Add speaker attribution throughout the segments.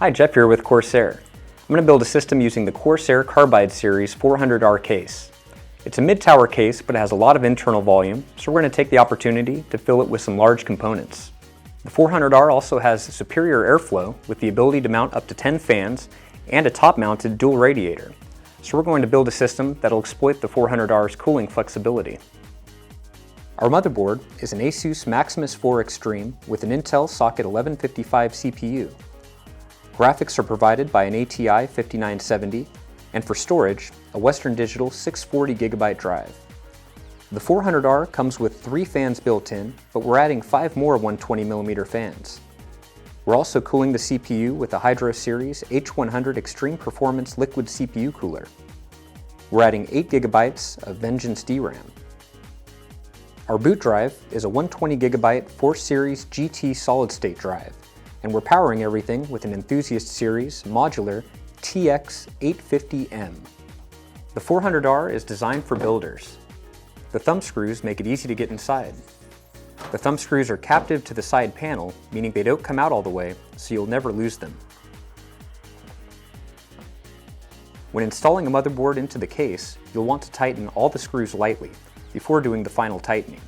Speaker 1: Hi, Jeff here with Corsair. I'm going to build a system using the Corsair Carbide Series 400R case. It's a mid-tower case, but it has a lot of internal volume, so we're going to take the opportunity to fill it with some large components. The 400R also has superior airflow with the ability to mount up to 10 fans and a top-mounted dual radiator. So we're going to build a system that'll exploit the 400R's cooling flexibility. Our motherboard is an ASUS Maximus IV Extreme with an Intel Socket 1155 CPU. Graphics are provided by an ATI 5970, and for storage, a Western Digital 640GB drive. The 400R comes with 3 fans built in, but we're adding 5 more 120mm fans. We're also cooling the CPU with the Hydro Series H100 Extreme Performance Liquid CPU Cooler. We're adding 8GB of Vengeance DRAM. Our boot drive is a 120GB Force Series GT solid-state drive, and we're powering everything with an Enthusiast Series Modular TX850M. The 400R is designed for builders. The thumb screws make it easy to get inside. The thumb screws are captive to the side panel, meaning they don't come out all the way, so you'll never lose them. When installing a motherboard into the case, you'll want to tighten all the screws lightly before doing the final tightening.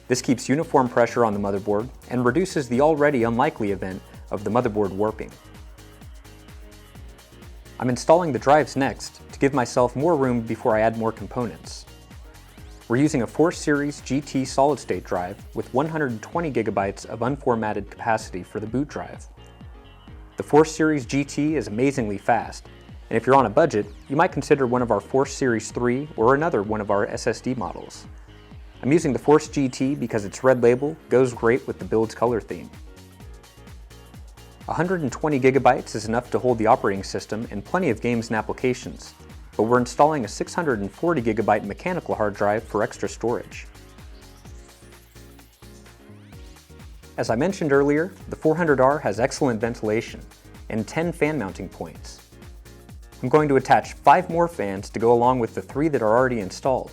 Speaker 1: This keeps uniform pressure on the motherboard and reduces the already unlikely event of the motherboard warping. I'm installing the drives next to give myself more room before I add more components. We're using a Force Series GT solid-state drive with 120GB of unformatted capacity for the boot drive. The Force Series GT is amazingly fast, and if you're on a budget, you might consider one of our Force Series 3 or another one of our SSD models. I'm using the Force GT because its red label goes great with the build's color theme. 120GB is enough to hold the operating system and plenty of games and applications, but we're installing a 640GB mechanical hard drive for extra storage. As I mentioned earlier, the 400R has excellent ventilation and 10 fan mounting points. I'm going to attach 5 more fans to go along with the 3 that are already installed.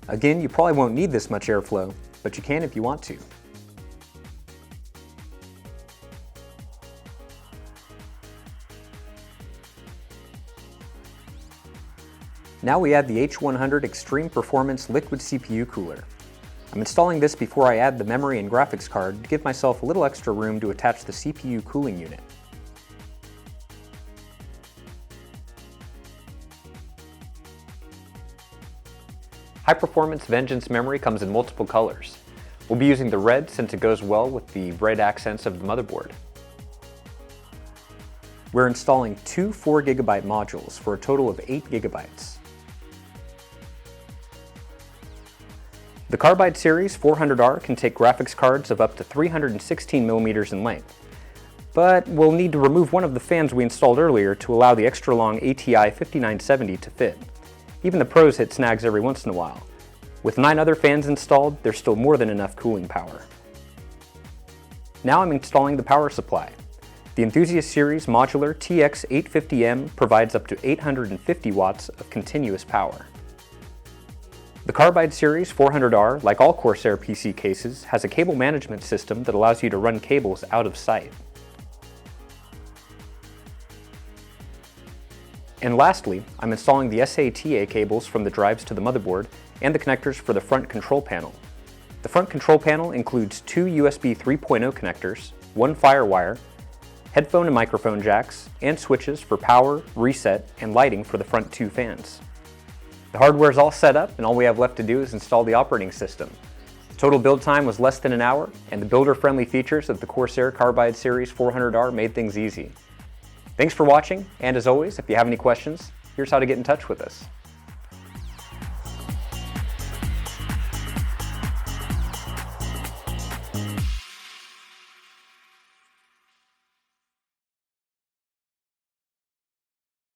Speaker 1: Again, you probably won't need this much airflow, but you can if you want to. Now we add the H100 Extreme Performance Liquid CPU Cooler. I'm installing this before I add the memory and graphics card to give myself a little extra room to attach the CPU cooling unit. High-performance Vengeance memory comes in multiple colors. We'll be using the red since it goes well with the red accents of the motherboard. We're installing 2 4GB modules for a total of 8GB. The Carbide Series 400R can take graphics cards of up to 316mm in length, but we'll need to remove one of the fans we installed earlier to allow the extra long ATI 5970 to fit. Even the pros hit snags every once in a while. With 9 other fans installed, there's still more than enough cooling power. Now I'm installing the power supply. The Enthusiast Series Modular TX850M provides up to 850 watts of continuous power. The Carbide Series 400R, like all Corsair PC cases, has a cable management system that allows you to run cables out of sight. And lastly, I'm installing the SATA cables from the drives to the motherboard and the connectors for the front control panel. The front control panel includes 2 USB 3.0 connectors, 1 FireWire, headphone and microphone jacks, and switches for power, reset, and lighting for the front 2 fans. The hardware is all set up, and all we have left to do is install the operating system. Total build time was less than an hour, and the builder-friendly features of the Corsair Carbide Series 400R made things easy. Thanks for watching, and as always, if you have any questions, here's how to get in touch with us.